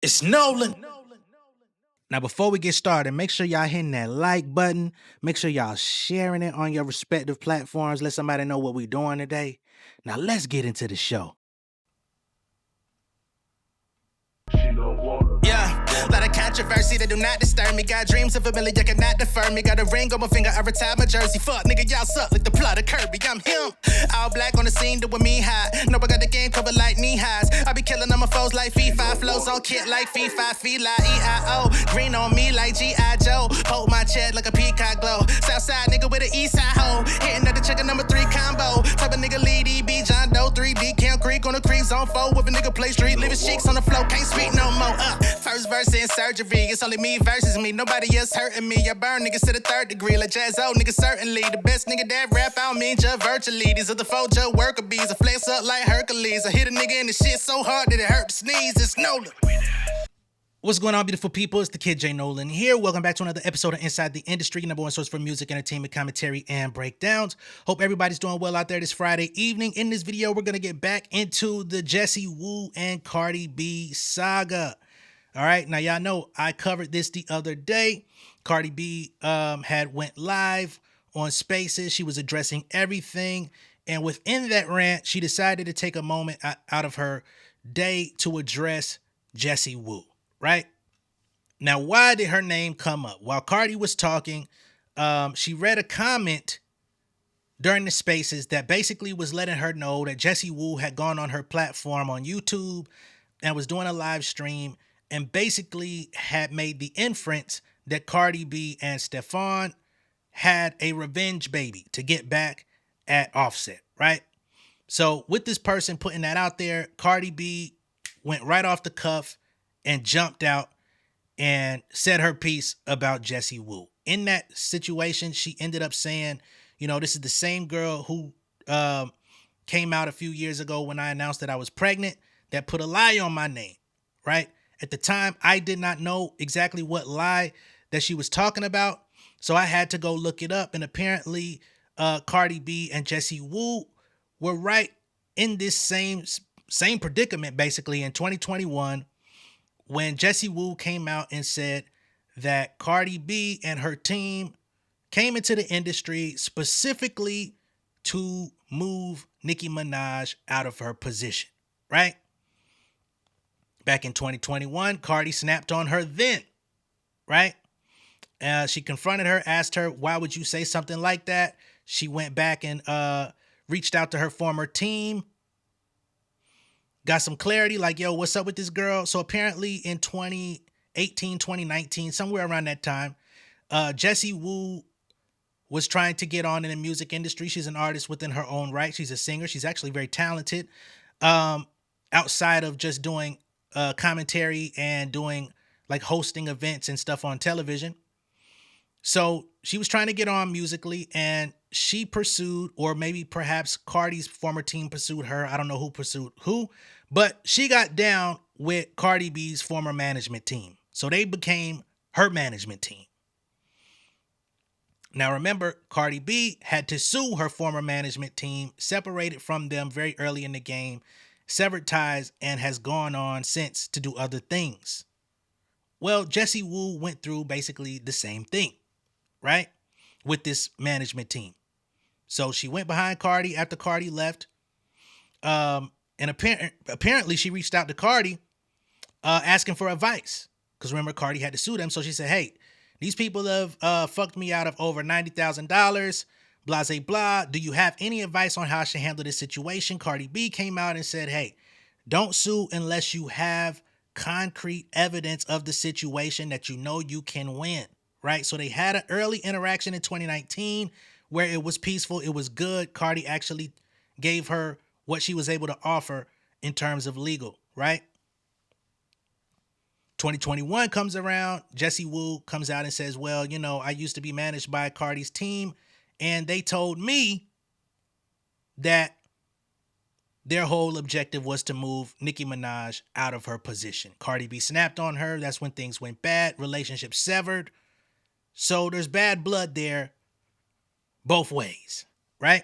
It's Nolan. Now, before we get started, make sure y'all hitting that like button. Make sure y'all sharing it on your respective platforms. Let somebody know what we're doing today. Now, let's get into the show. Yeah, lot of controversy that do not disturb me. Got dreams of a million, cannot defer me. Got a ring on my finger, I retired my jersey. Fuck, nigga, y'all suck like the plot of Kirby. I'm him. All black on the scene, doing me high. No, I got the game covered like knee highs. I be killing on my foes like FIFA. Flows on kit like FIFA. Fila, E-I-O. Green on me like G.I. Joe. Hold my chest like a peacock glow. Southside nigga with an eastside hoe. Hitting at the chicken number 3 combo. Type of nigga lead EB, John Doe. 3D Camp Creek on the creek zone 4. With a nigga play street. Living cheeks on the floor, can't speak no more. First verse in surgery, it's only me versus me. Nobody else hurting me. I burn niggas to the 3rd degree. Like Jazzo, nigga certainly. The best nigga that rap, I don't mean just virtually. These are the 4 just worker bees. I flex up like Hercules. I hit a nigga in the shit so hard that it hurt to sneeze. It's Nolan. What's going on, beautiful people? It's the kid J Nolan here. Welcome back to another episode of Inside the Industry, number one source for music, entertainment, commentary, and breakdowns. Hope everybody's doing well out there this Friday evening. In this video, we're going to get back into the Jessie Woo and Cardi B saga. All right, now y'all know I covered this the other day. Cardi B had went live on Spaces. She was addressing everything. And within that rant, she decided to take a moment out of her day to address Jessie Woo. Right? Now, why did her name come up? While Cardi was talking, she read a comment during the Spaces that basically was letting her know that Jessie Woo had gone on her platform on YouTube and was doing a live stream and basically had made the inference that Cardi B and Stefan had a revenge baby to get back at Offset, right? So with this person putting that out there, Cardi B went right off the cuff and jumped out and said her piece about Jessie Woo. In that situation, she ended up saying, you know, this is the same girl who came out a few years ago when I announced that I was pregnant that put a lie on my name, right? At the time, I did not know exactly what lie that she was talking about, so I had to go look it up, and apparently Cardi B and Jessie Woo were right in this same predicament, basically, in 2021, when Jessie Woo came out and said that Cardi B and her team came into the industry specifically to move Nicki Minaj out of her position, right? Back in 2021, Cardi snapped on her then, right? She confronted her, asked her, why would you say something like that? She went back and reached out to her former team, got some clarity like, yo, what's up with this girl? So apparently in 2018, 2019, somewhere around that time, Jessie Woo was trying to get on in the music industry. She's an artist within her own right. She's a singer. She's actually very talented. Outside of just doing commentary and doing like hosting events and stuff on television. So she was trying to get on musically, and she pursued, or maybe perhaps Cardi's former team pursued her. I don't know who pursued who, but she got down with Cardi B's former management team. So they became her management team. Now remember, Cardi B had to sue her former management team, separated from them very early in the game, severed ties, and has gone on since to do other things. Well, Jessie Woo went through basically the same thing, right? With this management team. So she went behind Cardi after Cardi left. And apparently she reached out to Cardi asking for advice. Because remember, Cardi had to sue them. So she said, hey, these people have fucked me out of over $90,000. Blah, blah, blah. Do you have any advice on how I should handle this situation? Cardi B came out and said, hey, don't sue unless you have concrete evidence of the situation that you know you can win, right? So they had an early interaction in 2019 where it was peaceful. It was good. Cardi actually gave her what she was able to offer in terms of legal, right? 2021 comes around. Jessie Woo comes out and says, well, you know, I used to be managed by Cardi's team, and they told me that their whole objective was to move Nicki Minaj out of her position. Cardi B snapped on her. That's when things went bad. Relationship severed. So there's bad blood there both ways, right?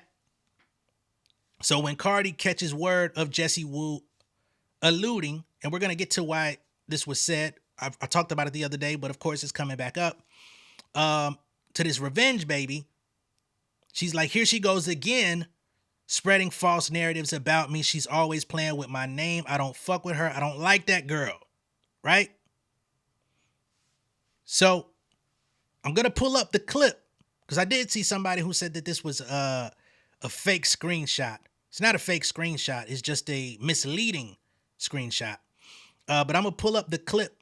So when Cardi catches word of Jessie Woo alluding, and we're going to get to why this was said. I talked about it the other day, but of course it's coming back up. To this revenge baby. She's like, here she goes again, spreading false narratives about me. She's always playing with my name. I don't fuck with her. I don't like that girl. Right? So I'm going to pull up the clip because I did see somebody who said that this was a fake screenshot. It's not a fake screenshot. It's just a misleading screenshot. But I'm going to pull up the clip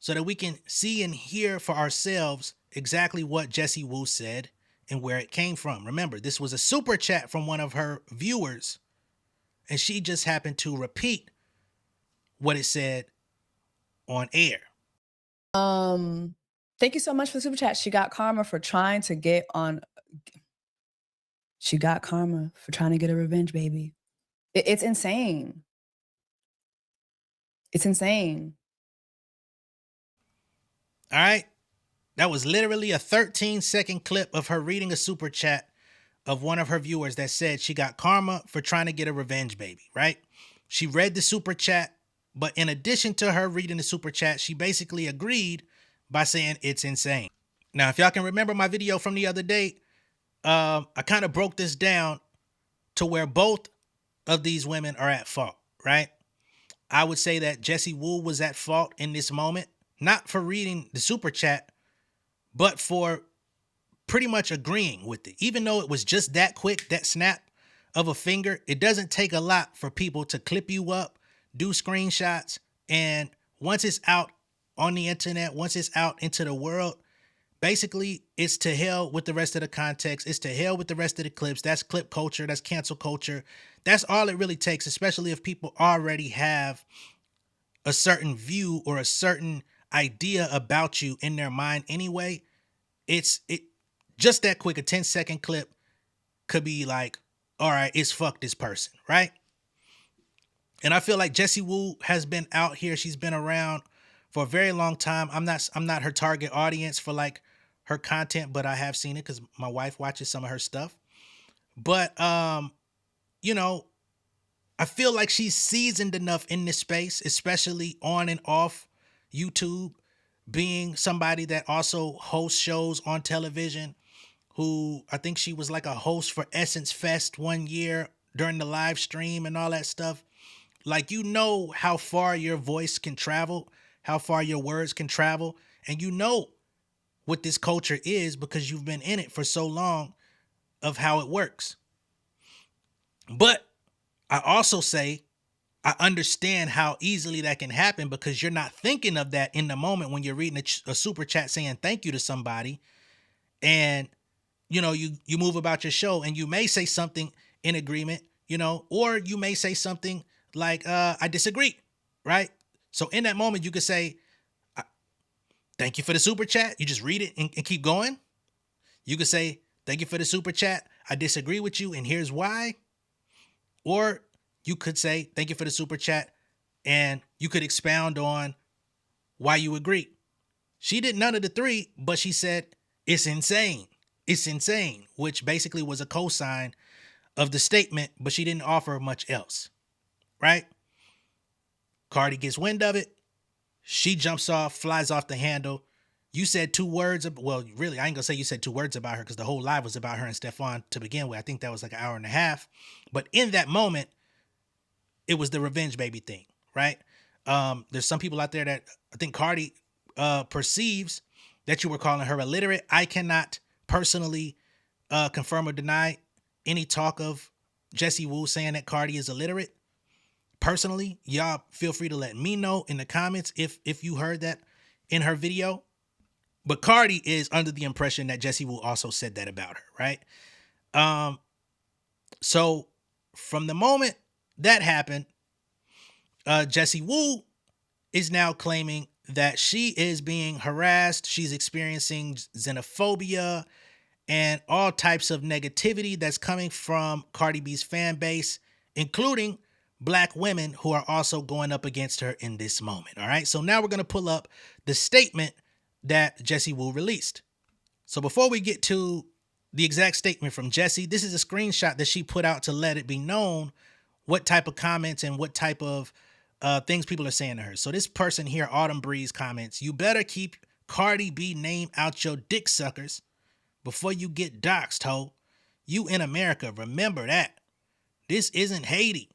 so that we can see and hear for ourselves exactly what Jessie Woo said and where it came from. Remember, this was a super chat from one of her viewers, and she just happened to repeat what it said on air. Thank you so much for the super chat. She got karma for trying to get a revenge baby. It's insane. It's insane. All right. That was literally a 13-second clip of her reading a super chat of one of her viewers that said she got karma for trying to get a revenge baby, right? She read the super chat, but in addition to her reading the super chat, she basically agreed by saying it's insane. Now, if y'all can remember my video from the other day, I kind of broke this down to where both of these women are at fault, right? I would say that Jessie Woo was at fault in this moment, not for reading the super chat, but for pretty much agreeing with it. Even though it was just that quick, that snap of a finger, it doesn't take a lot for people to clip you up, do screenshots, and once it's out on the internet, once it's out into the world, basically it's to hell with the rest of the context. It's to hell with the rest of the clips. That's clip culture. That's cancel culture. That's all it really takes, especially if people already have a certain view or a certain idea about you in their mind anyway. It just that quick, a 10-second clip could be like, all right, it's fuck this person, right? And I feel like Jessie Woo has been out here. She's been around for a very long time. I'm not her target audience for like her content, but I have seen it because my wife watches some of her stuff. But you know, I feel like she's seasoned enough in this space, especially on and off YouTube, being somebody that also hosts shows on television, who I think she was like a host for Essence Fest one year during the live stream and all that stuff. Like, you know how far your voice can travel, how far your words can travel, and you know what this culture is because you've been in it for so long of how it works. But I also say I understand how easily that can happen because you're not thinking of that in the moment when you're reading a super chat saying thank you to somebody, and you know, you move about your show and you may say something in agreement, you know, or you may say something like I disagree, right? So in that moment you could say thank you for the super chat. You just read it and keep going. You could say thank you for the super chat. I disagree with you and here's why. Or you could say, thank you for the super chat, and you could expound on why you agree. She did none of the three, but she said, it's insane. It's insane, which basically was a cosign of the statement, but she didn't offer much else, right? Cardi gets wind of it. She jumps off, flies off the handle. You said two words. Well, really, I ain't gonna say you said two words about her because the whole live was about her and Stefan to begin with. I think that was like an hour and a half. But in that moment, it was the revenge baby thing, right? There's some people out there that I think Cardi perceives that you were calling her illiterate. I cannot personally confirm or deny any talk of Jessie Woo saying that Cardi is illiterate. Personally, y'all feel free to let me know in the comments if you heard that in her video. But Cardi is under the impression that Jessie Woo also said that about her, right? So from the moment that happened, Jessie Woo is now claiming that she is being harassed. She's experiencing xenophobia and all types of negativity that's coming from Cardi B's fan base, including Black women who are also going up against her in this moment. All right. So now we're going to pull up the statement that Jessie Woo released. So before we get to the exact statement from Jessie, this is a screenshot that she put out to let it be known what type of comments and what type of things people are saying to her. So this person here, Autumn Breeze, comments, "You better keep Cardi B name out your dick suckers before you get doxxed, ho. You in America, remember that. This isn't Haiti.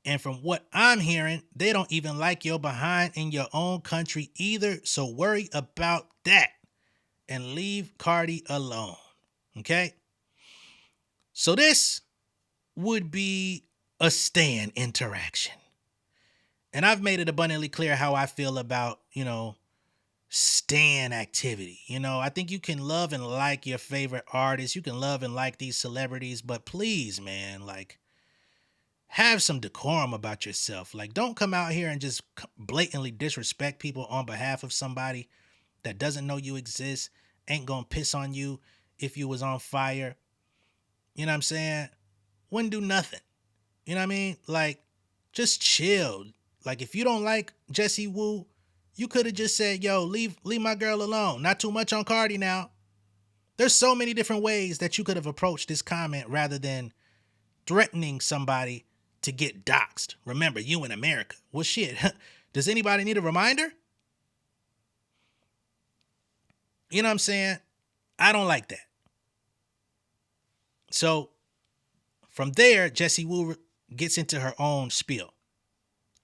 And from what I'm hearing, they don't even like your behind in your own country either. So worry about that and leave Cardi alone." Okay? So this would be a stan interaction. And I've made it abundantly clear how I feel about, stan activity. I think you can love and like your favorite artists. You can love and like these celebrities, but please, man, like, have some decorum about yourself. Like, don't come out here and just blatantly disrespect people on behalf of somebody that doesn't know you exist, ain't gonna piss on you if you was on fire. You know what I'm saying? Wouldn't do nothing. You know what I mean? Like, just chill. Like, if you don't like Jessie Woo, you could have just said, "Yo, leave my girl alone. Not too much on Cardi now." There's so many different ways that you could have approached this comment rather than threatening somebody to get doxxed. Remember, you in America. Well, shit. Does anybody need a reminder? You know what I'm saying? I don't like that. So from there, Jessie Woo gets into her own spiel.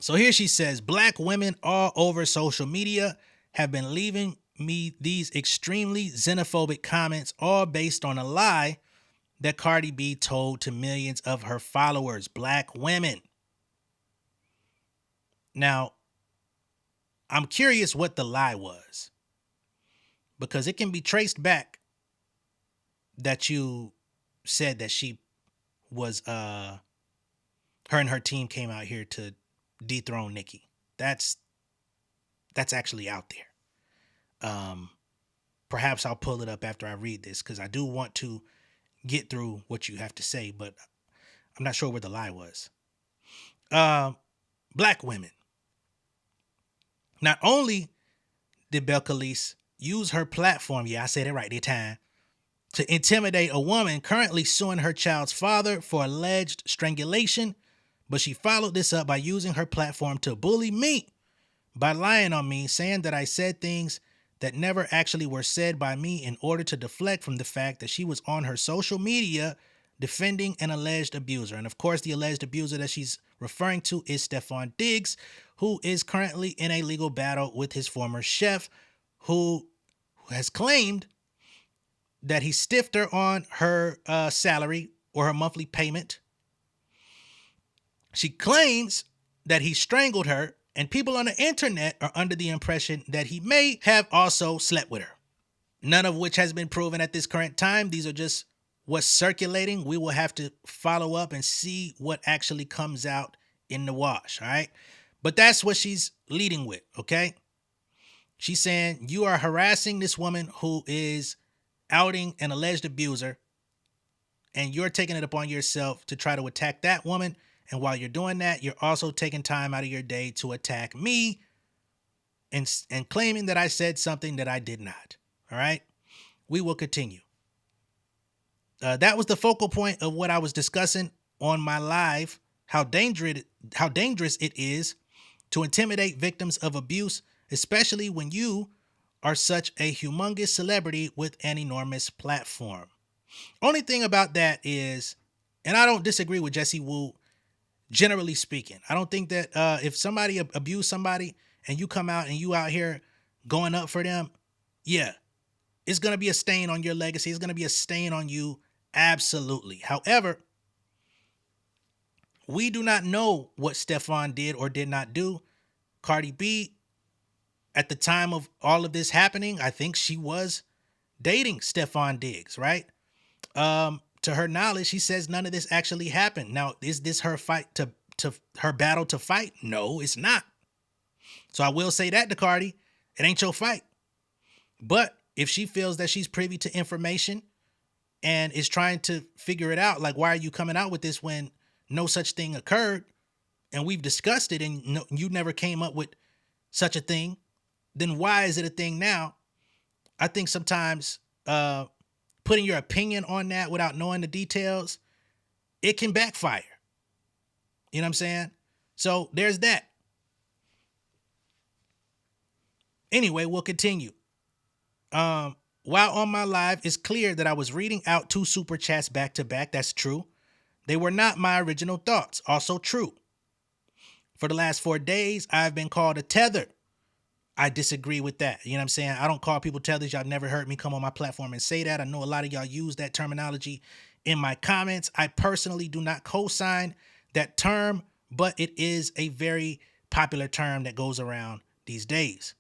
So here she says, "Black women all over social media have been leaving me these extremely xenophobic comments, all based on a lie that Cardi B told to millions of her followers, black women." Now, I'm curious what the lie was, because it can be traced back that you said that she was, her and her team came out here to dethrone Nicki. That's actually out there. Perhaps I'll pull it up after I read this, because I do want to get through what you have to say, but I'm not sure where the lie was. Black women. Not only did Belcalis use her platform, yeah, I said it right this time, to intimidate a woman currently suing her child's father for alleged strangulation, but she followed this up by using her platform to bully me by lying on me, saying that I said things that never actually were said by me in order to deflect from the fact that she was on her social media defending an alleged abuser. And of course, the alleged abuser that she's referring to is Stefan Diggs, who is currently in a legal battle with his former chef, who has claimed that he stiffed her on her salary or her monthly payment. She claims that he strangled her, and people on the internet are under the impression that he may have also slept with her. None of which has been proven at this current time. These are just what's circulating. We will have to follow up and see what actually comes out in the wash, all right? But that's what she's leading with, okay? She's saying, you are harassing this woman who is outing an alleged abuser, and you're taking it upon yourself to try to attack that woman. And while you're doing that, you're also taking time out of your day to attack me and claiming that I said something that I did not. All right? We will continue. That was the focal point of what I was discussing on my live, how dangerous it is to intimidate victims of abuse, especially when you are such a humongous celebrity with an enormous platform. Only thing about that is, and I don't disagree with Jessie Woo, generally speaking. I don't think that if somebody abused somebody and you come out and you out here going up for them, yeah, it's going to be a stain on your legacy. It's going to be a stain on you. Absolutely. However, we do not know what Stefan did or did not do. Cardi B, at the time of all of this happening, I think she was dating Stefan Diggs, right? To her knowledge, she says none of this actually happened. Now, is this her fight to her battle to fight? No, it's not. So I will say that to Cardi, it ain't your fight. But if she feels that she's privy to information and is trying to figure it out, like, why are you coming out with this when no such thing occurred and we've discussed it and you never came up with such a thing, then why is it a thing now? I think sometimes putting your opinion on that without knowing the details, it can backfire. You know what I'm saying? So there's that. Anyway, we'll continue. While on my live, it's clear that I was reading out 2 super chats back to back. That's true. They were not my original thoughts. Also true. For the last 4 days, I've been called a tether. I disagree with that. You know what I'm saying? I don't call people tethers. Y'all never heard me come on my platform and say that. I know a lot of y'all use that terminology in my comments. I personally do not co-sign that term, but it is a very popular term that goes around these days.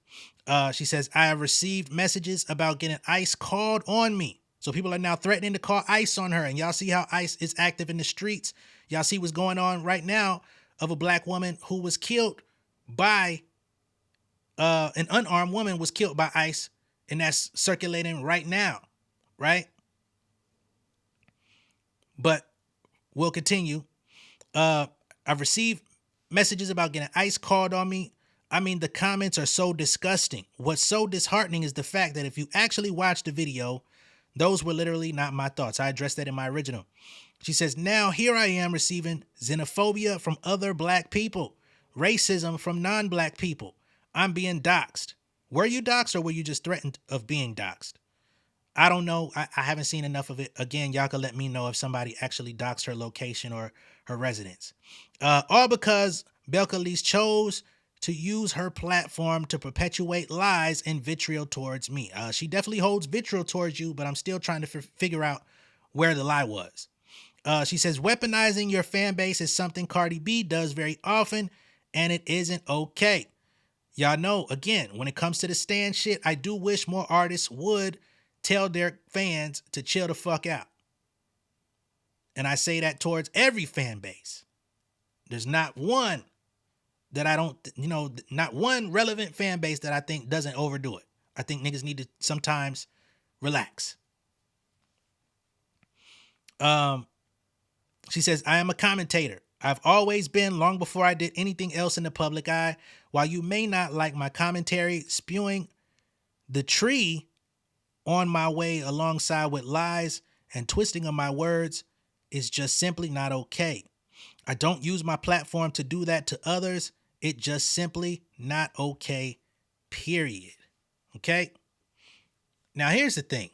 She says, I have received messages about getting ICE called on me. So people are now threatening to call ICE on her. And y'all see how ICE is active in the streets. Y'all see what's going on right now of a black woman who was killed by an unarmed woman was killed by ICE, and that's circulating right now, right? But we'll continue. I've received messages about getting ICE called on me. I mean, the comments are so disgusting. What's so disheartening is the fact that if you actually watch the video, those were literally not my thoughts. I addressed that in my original. She says, now here I am receiving xenophobia from other black people, racism from non-black people. I'm being doxxed. Were you doxxed or were you just threatened of being doxxed? I don't know. I haven't seen enough of it. Again, y'all can let me know if somebody actually doxed her location or her residence. All because Belcalis chose to use her platform to perpetuate lies and vitriol towards me. She definitely holds vitriol towards you, but I'm still trying to figure out where the lie was. She says, weaponizing your fan base is something Cardi B does very often, and it isn't okay. Y'all know, again, when it comes to the stand shit, I do wish more artists would tell their fans to chill the fuck out. And I say that towards every fan base. There's not one that I don't, not one relevant fan base that I think doesn't overdo it. I think niggas need to sometimes relax. She says, I am a commentator. I've always been long before I did anything else in the public eye. While you may not like my commentary, spewing the tree on my way alongside with lies and twisting of my words is just simply not okay. I don't use my platform to do that to others. It just simply not okay, period. Okay? Now here's the thing.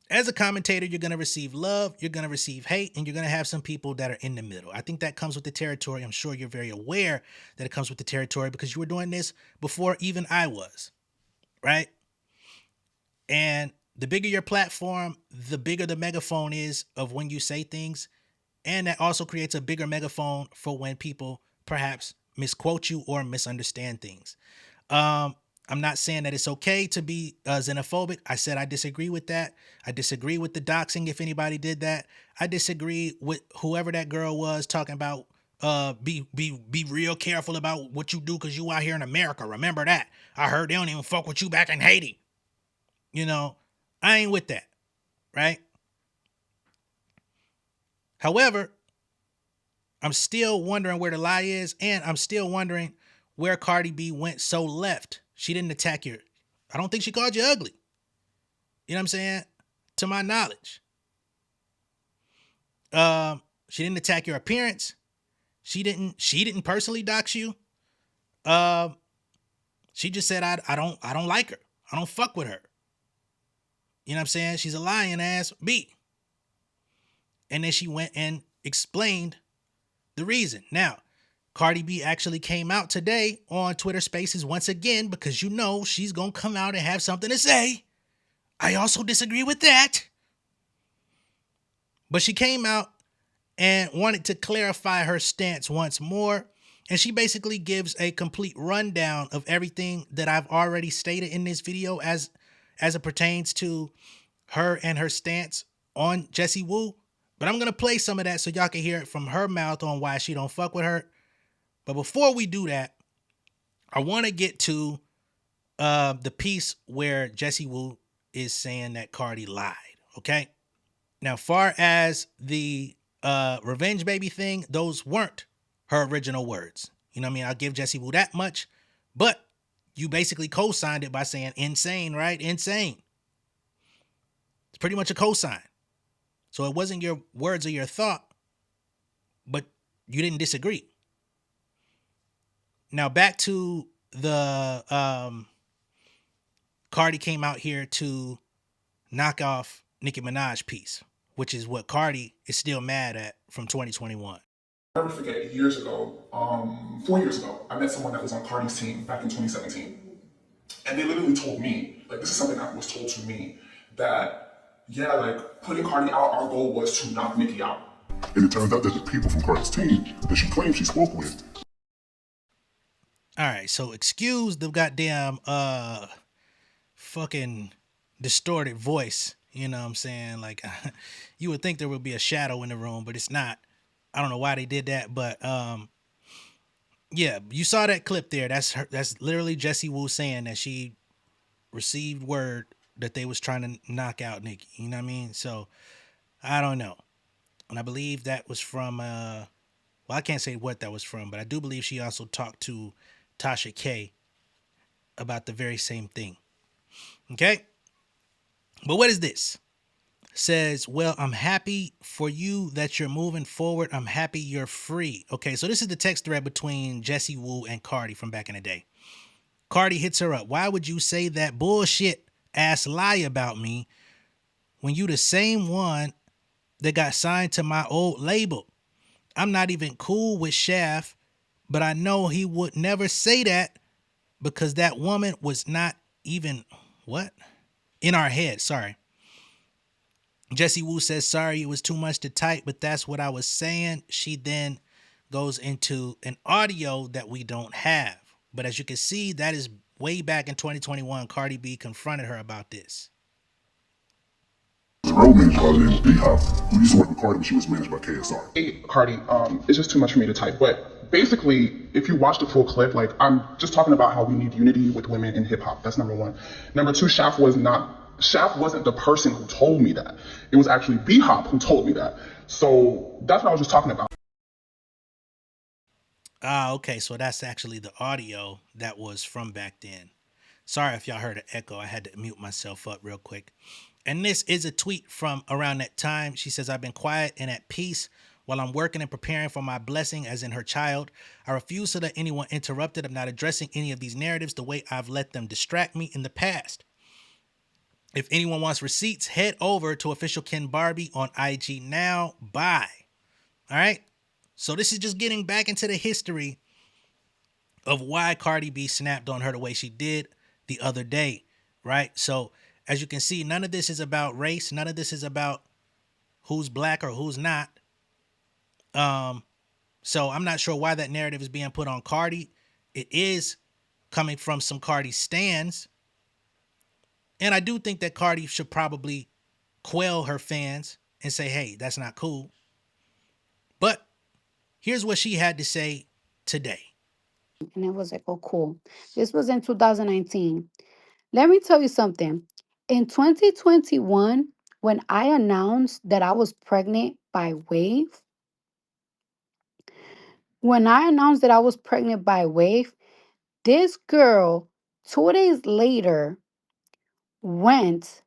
As a commentator, you're going to receive love, you're going to receive hate, and you're going to have some people that are in the middle. I think that comes with the territory. I'm sure you're very aware that it comes with the territory because you were doing this before even I was, right? And the bigger your platform, the bigger the megaphone is of when you say things. And that also creates a bigger megaphone for when people perhaps misquote you or misunderstand things. I'm not saying that it's okay to be xenophobic. I said I disagree with that. I disagree with the doxing if anybody did that. I disagree with whoever that girl was talking about be real careful about what you do because you out here in America. Remember that. I heard they don't even fuck with you back in Haiti. I ain't with that, right? However, I'm still wondering where the lie is, and I'm still wondering where Cardi B went so left. She didn't attack you. I don't think she called you ugly. You know what I'm saying? To my knowledge. She didn't attack your appearance. She didn't personally dox you. She just said, I don't like her. I don't fuck with her. You know what I'm saying? She's a lying ass B. And then she went and explained the reason. Now, Cardi B actually came out today on Twitter Spaces once again because she's going to come out and have something to say. I also disagree with that. But she came out and wanted to clarify her stance once more. And she basically gives a complete rundown of everything that I've already stated in this video as it pertains to her and her stance on Jessie Woo. But I'm going to play some of that so y'all can hear it from her mouth on why she don't fuck with her. But before we do that, I want to get to the piece where Jessie Woo is saying that Cardi lied, okay? Now, far as the Revenge Baby thing, those weren't her original words. You know what I mean? I'll give Jessie Woo that much. But you basically co-signed it by saying insane, right? Insane. It's pretty much a cosign. So it wasn't your words or your thought, but you didn't disagree. Now back to the Cardi came out here to knock off Nicki Minaj piece, which is what Cardi is still mad at from 2021. I'll never forget years ago, 4 years ago, I met someone that was on Cardi's team back in 2017. And they literally told me, like, this is something that was told to me, that, yeah, like, putting Cardi out, our goal was to knock Nicki out. And it turns out that the people from Cardi's team that she claimed she spoke with. All right, so excuse the goddamn fucking distorted voice. You know what I'm saying? Like, you would think there would be a shadow in the room, but it's not. I don't know why they did that, but yeah, you saw that clip there. That's her. That's literally Jessie Woo saying that she received word that they was trying to knock out Nicki. You know what I mean? So I don't know, and I believe that was from. Well, I can't say what that was from, but I do believe she also talked to Tasha K about the very same thing. Okay, but what is this? Says, well, I'm happy for you that you're moving forward. I'm happy you're free. Okay, so this is the text thread between Jessie Woo and Cardi from back in the day. Cardi hits her up. Why would you say that bullshit ass lie about me when you the same one that got signed to my old label? I'm not even cool with Shaft, but I know he would never say that because that woman was not even, what? In our head, sorry. Jessie Woo says, sorry, it was too much to type, but that's what I was saying. She then goes into an audio that we don't have. But as you can see, that is way back in 2021. Cardi B confronted her about this. The road manager by the name of B-Hop, who used to work with Cardi when she was managed by KSR. Hey, Cardi, it's just too much for me to type, but basically, if you watch the full clip, like, I'm just talking about how we need unity with women in hip-hop. That's number one. Number two, Shaft wasn't the person who told me that. It was actually B-Hop who told me that. So that's what I was just talking about. Okay, so that's actually the audio that was from back then. Sorry if y'all heard an echo. I had to mute myself up real quick. And this is a tweet from around that time. She says, I've been quiet and at peace while I'm working and preparing for my blessing as in her child. I refuse to let anyone interrupt it. I'm not addressing any of these narratives the way I've let them distract me in the past. If anyone wants receipts, head over to official Ken Barbie on IG now. Bye. All right. So this is just getting back into the history of why Cardi B snapped on her the way she did the other day. Right. So as you can see, none of this is about race. None of this is about who's black or who's not. So I'm not sure why that narrative is being put on Cardi. It is coming from some Cardi stans. And I do think that Cardi should probably quell her fans and say, hey, that's not cool. But here's what she had to say today. And it was like, oh, cool. This was in 2019. Let me tell you something. In 2021, when I announced that I was pregnant by Wave, this girl, 2 days later, went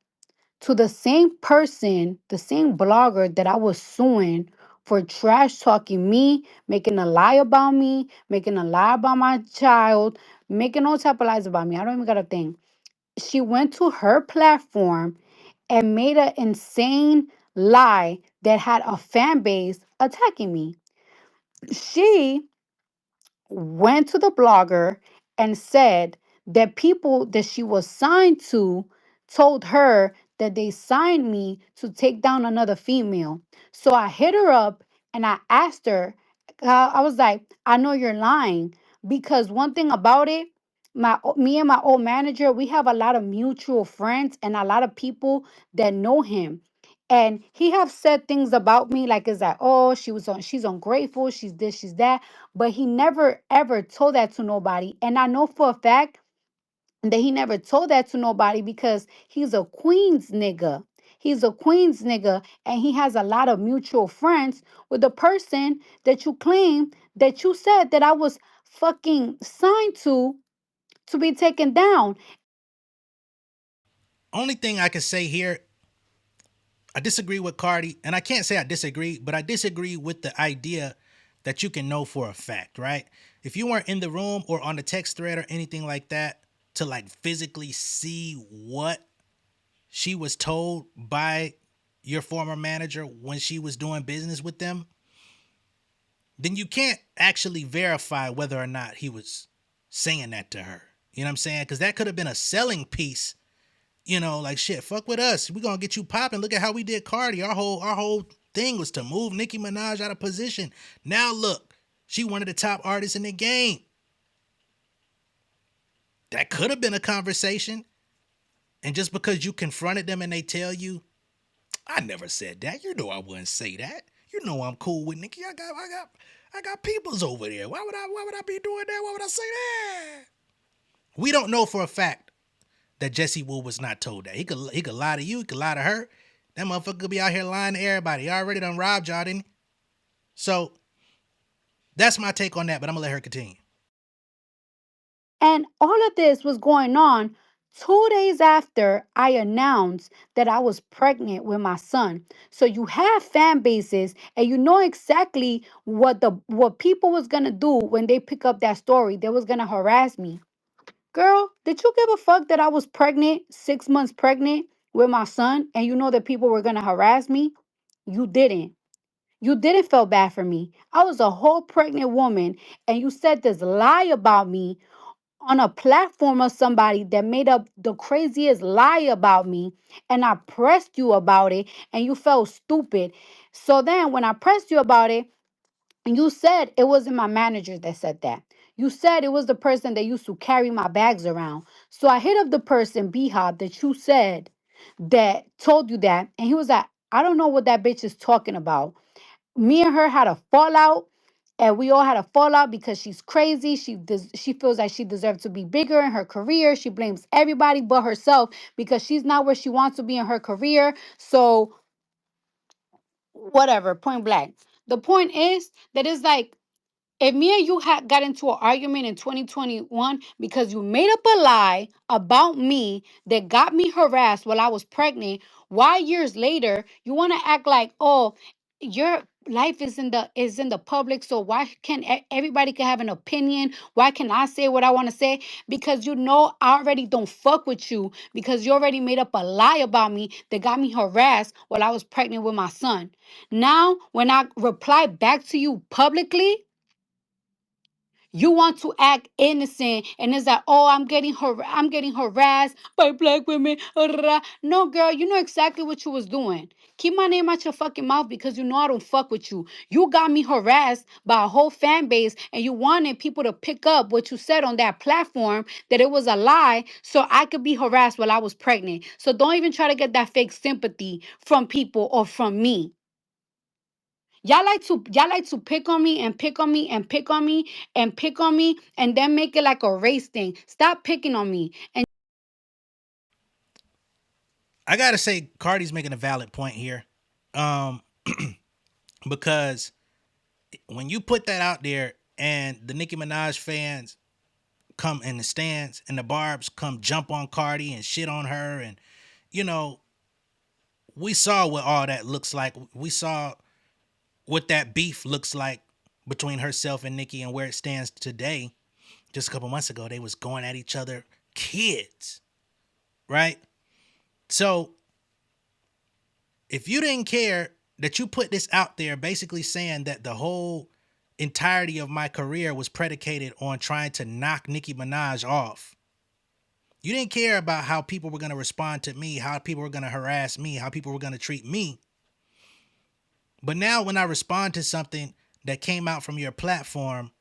to the same person, the same blogger that I was suing for trash talking me, making a lie about me, making a lie about my child, making all type of lies about me. I don't even got a thing. She went to her platform and made an insane lie that had a fan base attacking me. She went to the blogger and said that people that she was signed to told her that they signed me to take down another female. So I hit her up and I asked her, I was like, I know you're lying because one thing about it, me and my old manager, we have a lot of mutual friends and a lot of people that know him. And he have said things about me like it's like, oh, she's ungrateful, she's this, she's that, but he never ever told that to nobody. And I know for a fact that he never told that to nobody because he's a Queens nigga. He's a Queens nigga and he has a lot of mutual friends with the person that you claim that you said that I was fucking signed to be taken down. Only thing I can say here, I disagree with Cardi, and I can't say I disagree, but I disagree with the idea that you can know for a fact, right? If you weren't in the room or on the text thread or anything like that to like physically see what she was told by your former manager when she was doing business with them, then you can't actually verify whether or not he was saying that to her. You know what I'm saying? Because that could have been a selling piece. You know, like, shit, fuck with us. We're gonna get you popping. Look at how we did Cardi. Our whole thing was to move Nicki Minaj out of position. Now look, she one of the top artists in the game. That could have been a conversation. And just because you confronted them and they tell you, I never said that. You know I wouldn't say that. You know I'm cool with Nicki. I got peoples over there. Why would I be doing that? Why would I say that? We don't know for a fact that Jessie Woo was not told that. He could lie to you, he could lie to her. That motherfucker could be out here lying to everybody. He already done robbed y'all, didn't he? So that's my take on that, but I'm gonna let her continue. And all of this was going on 2 days after I announced that I was pregnant with my son. So you have fan bases and you know exactly what people was gonna do when they pick up that story. They was gonna harass me. Girl, did you give a fuck that I was pregnant, 6 months pregnant with my son, and you know that people were gonna harass me? You didn't. You didn't feel bad for me. I was a whole pregnant woman, and you said this lie about me on a platform of somebody that made up the craziest lie about me, and I pressed you about it, and you felt stupid. So then, when I pressed you about it, and you said it wasn't my manager that said that. You said it was the person that used to carry my bags around. So I hit up the person, B-Hop, that you said that told you that. And he was like, I don't know what that bitch is talking about. Me and her had a fallout. And we all had a fallout because she's crazy. She feels like she deserves to be bigger in her career. She blames everybody but herself because she's not where she wants to be in her career. So whatever, point blank. The point is that it's like if me and you had got into an argument in 2021 because you made up a lie about me that got me harassed while I was pregnant, why years later you want to act like, oh, your life is in the public, so why can everybody can have an opinion? Why can I say what I want to say? Because you know I already don't fuck with you because you already made up a lie about me that got me harassed while I was pregnant with my son. Now, when I reply back to you publicly, you want to act innocent, and it's like, oh, I'm getting harassed by black women. No, girl, you know exactly what you was doing. Keep my name out your fucking mouth because you know I don't fuck with you. You got me harassed by a whole fan base, and you wanted people to pick up what you said on that platform that it was a lie, so I could be harassed while I was pregnant. So don't even try to get that fake sympathy from people or from me. Y'all like to pick on me and pick on me and pick on me and pick on me and then make it like a race thing. Stop picking on me. And I gotta say, Cardi's making a valid point here. Um, because when you put that out there and the Nicki Minaj fans come in the stands and the Barbs come jump on Cardi and shit on her, and you know, we saw what all that looks like. We saw what that beef looks like between herself and Nicki and where it stands today. Just a couple months ago, they was going at each other, kids, right? So if you didn't care that you put this out there basically saying that the whole entirety of my career was predicated on trying to knock Nicki Minaj off, you didn't care about how people were going to respond to me, how people were going to harass me, how people were going to treat me. But now when I respond to something that came out from your platform,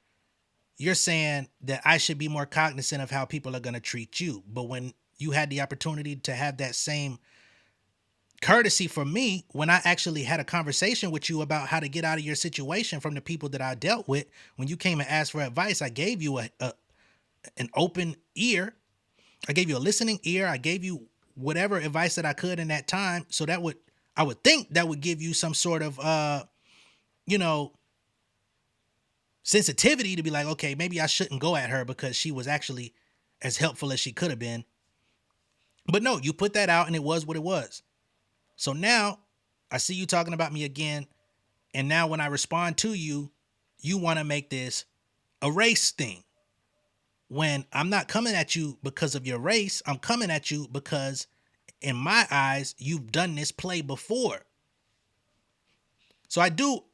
you're saying that I should be more cognizant of how people are going to treat you. But when you had the opportunity to have that same courtesy for me, when I actually had a conversation with you about how to get out of your situation from the people that I dealt with, when you came and asked for advice, I gave you an open ear. I gave you a listening ear. I gave you whatever advice that I could in that time. So I would think that would give you some sort of, sensitivity to be like, okay, maybe I shouldn't go at her because she was actually as helpful as she could have been. But no, you put that out and it was what it was. So now I see you talking about me again. And now when I respond to you, you want to make this a race thing. When I'm not coming at you because of your race, I'm coming at you because in my eyes, you've done this play before. So I do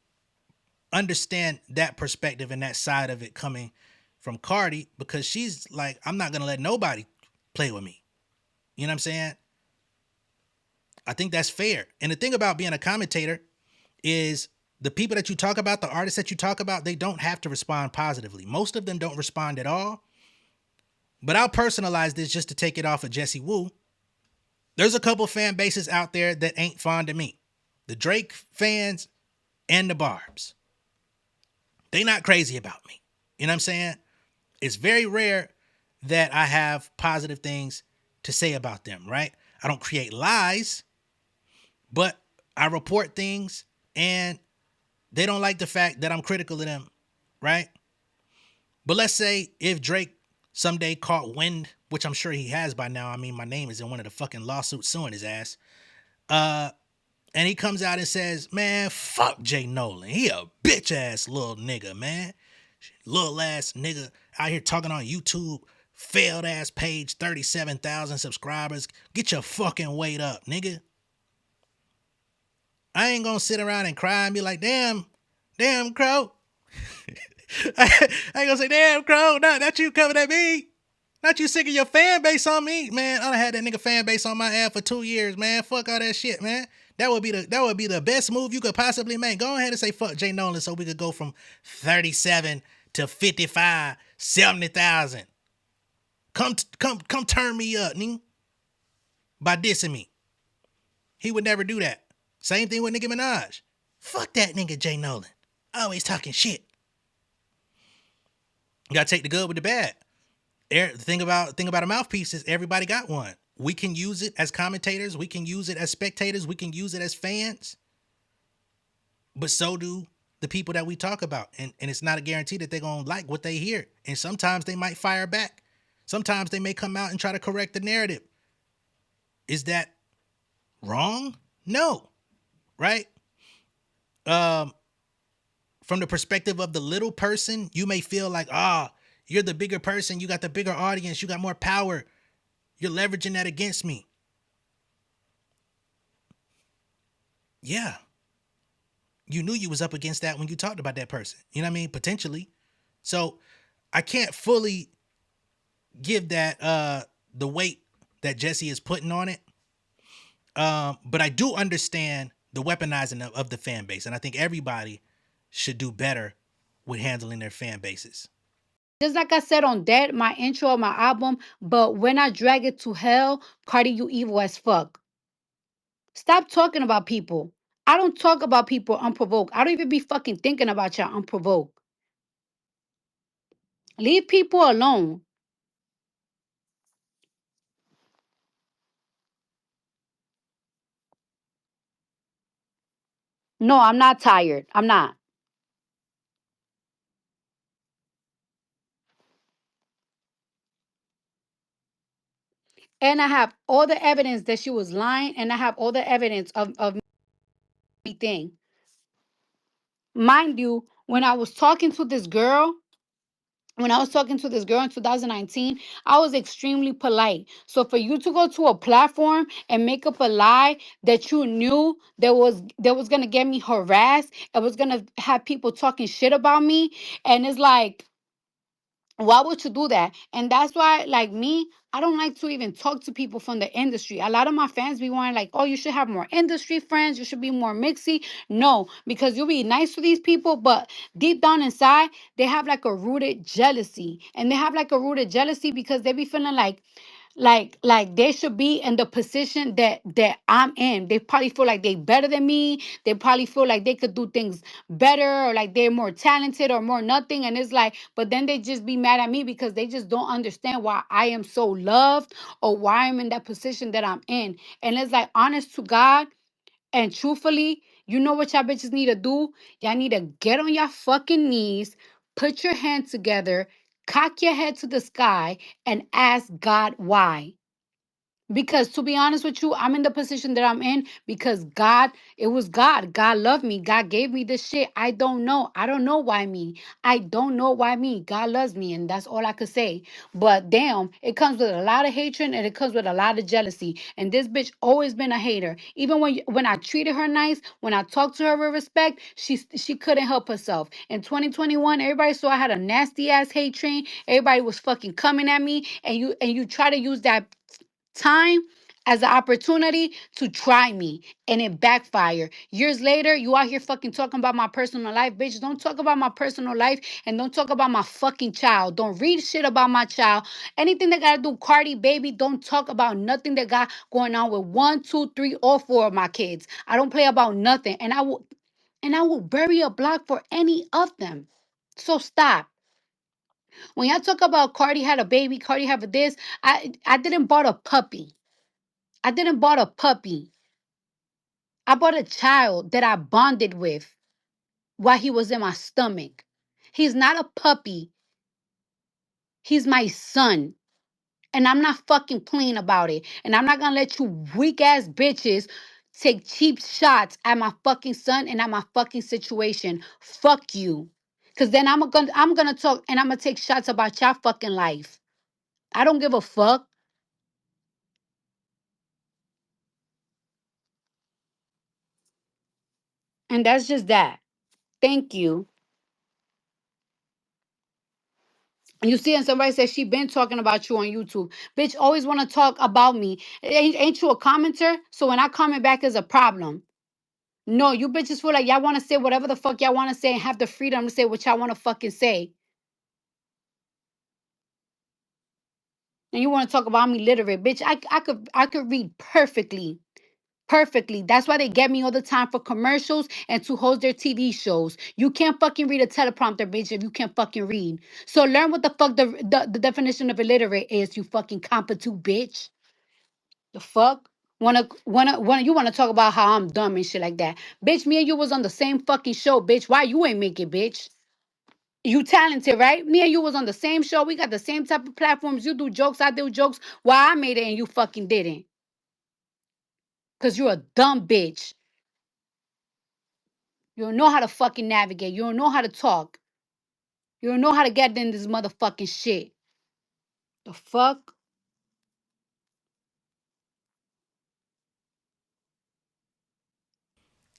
understand that perspective and that side of it coming from Cardi, because she's like, I'm not going to let nobody play with me. You know what I'm saying? I think that's fair. And the thing about being a commentator is the people that you talk about, the artists that you talk about, they don't have to respond positively. Most of them don't respond at all. But I'll personalize this just to take it off of Jessie Woo. There's a couple fan bases out there that ain't fond of me. The Drake fans and the Barbs. They not crazy about me. You know what I'm saying? It's very rare that I have positive things to say about them, right? I don't create lies, but I report things and they don't like the fact that I'm critical of them, right? But let's say if Drake someday caught wind, which I'm sure he has by now. I mean, my name is in one of the fucking lawsuits suing his ass. And he comes out and says, man, fuck J Nolan. He a bitch ass little nigga, man. Little ass nigga out here talking on YouTube. Failed ass page, 37,000 subscribers. Get your fucking weight up, nigga. I ain't gonna sit around and cry and be like, damn, Crow. I ain't gonna say, damn, Crow, not you coming at me. Not you sick of your fan base on me. Man, I done had that nigga fan base on my ass for 2 years, man. Fuck all that shit, man. That would be the best move you could possibly make. Go ahead and say fuck J Nolan so we could go from 37 to 55, 70,000. Come turn me up, nigga. By dissing me. He would never do that. Same thing with Nicki Minaj. Fuck that nigga J Nolan. Always talking shit. You gotta take the good with the bad. The thing about a mouthpiece is everybody got one. We can use it as commentators. We can use it as spectators. We can use it as fans. But so do the people that we talk about. And it's not a guarantee that they're going to like what they hear. And sometimes they might fire back. Sometimes they may come out and try to correct the narrative. Is that wrong? No. Right? From the perspective of the little person, you may feel like, you're the bigger person. You got the bigger audience. You got more power. You're leveraging that against me. Yeah. You knew you was up against that when you talked about that person. You know what I mean? Potentially. So I can't fully give that the weight that Jessie is putting on it. But I do understand the weaponizing of the fan base. And I think everybody should do better with handling their fan bases. Just like I said on that, my intro of my album, but when I drag it to hell, Cardi, you evil as fuck. Stop talking about people. I don't talk about people unprovoked. I don't even be fucking thinking about y'all unprovoked. Leave people alone. No, I'm not tired. I'm not. And I have all the evidence that she was lying, and I have all the evidence of me thing. Mind you, when I was talking to this girl in 2019, I was extremely polite. So for you to go to a platform and make up a lie that you knew that was gonna get me harassed, it was gonna have people talking shit about me, and it's like, why would you do that? And that's why, like me, I don't like to even talk to people from the industry. A lot of my fans be wanting like, oh, you should have more industry friends. You should be more mixy. No, because you'll be nice to these people, but deep down inside, they have like a rooted jealousy. And they have like a rooted jealousy because they be feeling like they should be in the position that I'm in. They probably feel like they better than me. They probably feel like they could do things better, or like they're more talented or more nothing. And it's like, but then they just be mad at me because they just don't understand why I am so loved or why I'm in that position that I'm in. And it's like, honest to God and truthfully, you know what y'all bitches need to do? Y'all need to get on your fucking knees, put your hands together, cock your head to the sky, and ask God why. Because to be honest with you, I'm in the position that I'm in because God, it was God. God loved me. God gave me this shit. I don't know. I don't know why me. I don't know why me. God loves me, and that's all I could say. But damn, it comes with a lot of hatred and it comes with a lot of jealousy. And this bitch always been a hater. Even when I treated her nice, when I talked to her with respect, she couldn't help herself. In 2021, everybody saw I had a nasty ass hate train. Everybody was fucking coming at me, and you try to use that time as an opportunity to try me, and it backfired. Years later, you out here fucking talking about my personal life. Bitch, don't talk about my personal life, and don't talk about my fucking child. Don't read shit about my child. Anything that gotta do Cardi, baby, don't talk about nothing that got going on with 1, 2, 3, or 4 of my kids. I don't play about nothing, and I will bury a block for any of them. So stop. When y'all talk about Cardi had a baby, Cardi have a this, I didn't bought a puppy. I didn't bought a puppy. I bought a child that I bonded with while he was in my stomach. He's not a puppy. He's my son. And I'm not fucking playing about it. And I'm not gonna let you weak ass bitches take cheap shots at my fucking son and at my fucking situation. Fuck you. Cause then I'm gonna talk and I'm gonna take shots about your fucking life. I don't give a fuck. And that's just that. Thank you. And you see, and somebody says she been talking about you on YouTube. Bitch, always want to talk about me. Ain't you a commenter? So when I comment back is a problem. No, you bitches feel like y'all want to say whatever the fuck y'all want to say and have the freedom to say what y'all want to fucking say. And you want to talk about me literate. Bitch, I could read perfectly. Perfectly. That's why they get me all the time for commercials and to host their TV shows. You can't fucking read a teleprompter, bitch, if you can't fucking read. So learn what the fuck the definition of illiterate is, you fucking competent bitch. The fuck? Wanna you wanna talk about how I'm dumb and shit like that. Bitch, me and you was on the same fucking show, bitch. Why you ain't make it, bitch? You talented, right? Me and you was on the same show. We got the same type of platforms. You do jokes, I do jokes. Why I made it and you fucking didn't? Cause you're a dumb bitch. You don't know how to fucking navigate. You don't know how to talk. You don't know how to get in this motherfucking shit. The fuck?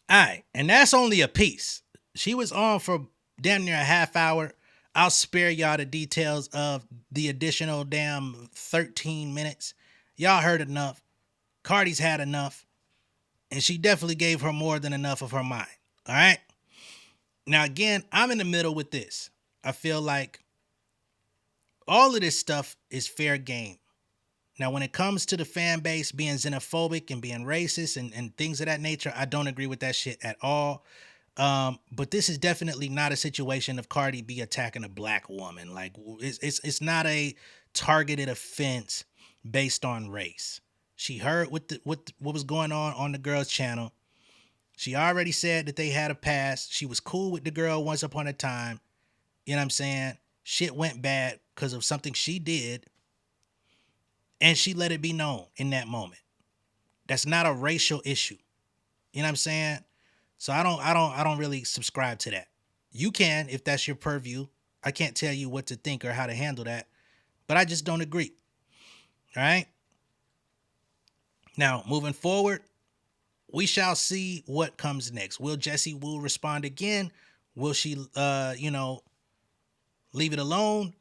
All right, and that's only a piece. She was on for damn near a half hour. I'll spare y'all the details of the additional damn 13 minutes. Y'all heard enough. Cardi's had enough, and she definitely gave her more than enough of her mind. All right? Now, again, I'm in the middle with this. I feel like all of this stuff is fair game. Now, when it comes to the fan base being xenophobic and being racist and things of that nature, I don't agree with that shit at all. But this is definitely not a situation of Cardi B attacking a black woman. Like it's not a targeted offense based on race. She heard what was going on the girl's channel. She already said that they had a past. She was cool with the girl once upon a time. You know what I'm saying? Shit went bad because of something she did. And she let it be known in that moment. That's not a racial issue. You know what I'm saying? So I don't really subscribe to that. You can if that's your purview. I can't tell you what to think or how to handle that, but I just don't agree. All right? Now, moving forward, we shall see what comes next. Will Jessie Woo respond again? Will she leave it alone?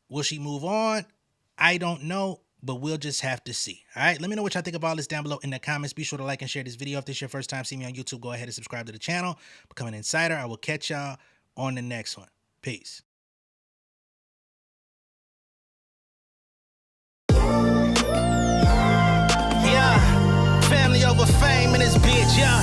Will she move on? I don't know, but we'll just have to see. All right, let me know what y'all think of all this down below in the comments. Be sure to like and share this video. If this is your first time seeing me on YouTube, go ahead and subscribe to the channel. Become an insider. I will catch y'all on the next one. Peace. Yeah, family over fame in this bitch, yeah.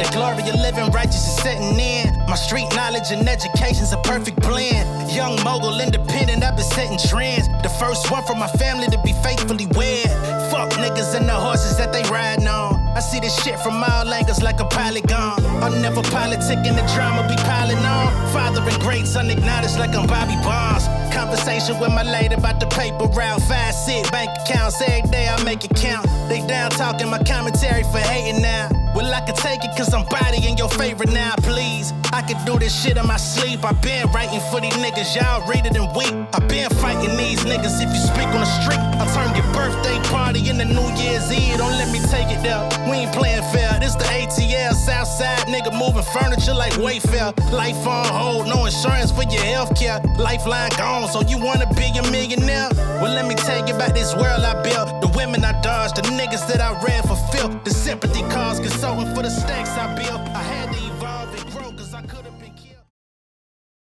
The glory of living righteous is setting in. My street knowledge and education's a perfect blend. Young mogul, independent, I've been setting trends. The first one from my family to be faithfully wed. Fuck niggas and the horses that they riding on. I see this shit from all angles like a polygon. I'll never politic and the drama be piling on. Father and greats unacknowledged like I'm Bobby Bonds. Conversation with my lady about the paper route. 5-6 bank accounts every day I make it count. They down talking my commentary for hating now. Well, I can take it cause I'm bodying your favorite now, please. I can do this shit in my sleep. I been writing for these niggas, y'all read it and weep. I been fighting these niggas if you speak on the street. I turn your birthday party into New Year's Eve. Don't let me take it there. We ain't playing fair. This the ATL, Southside nigga moving furniture like Wayfair. Life on hold, no insurance for your healthcare. Lifeline gone, so you wanna be a millionaire? Well, let me tell you about this world I built. The women I dodged, the niggas that I read for filth.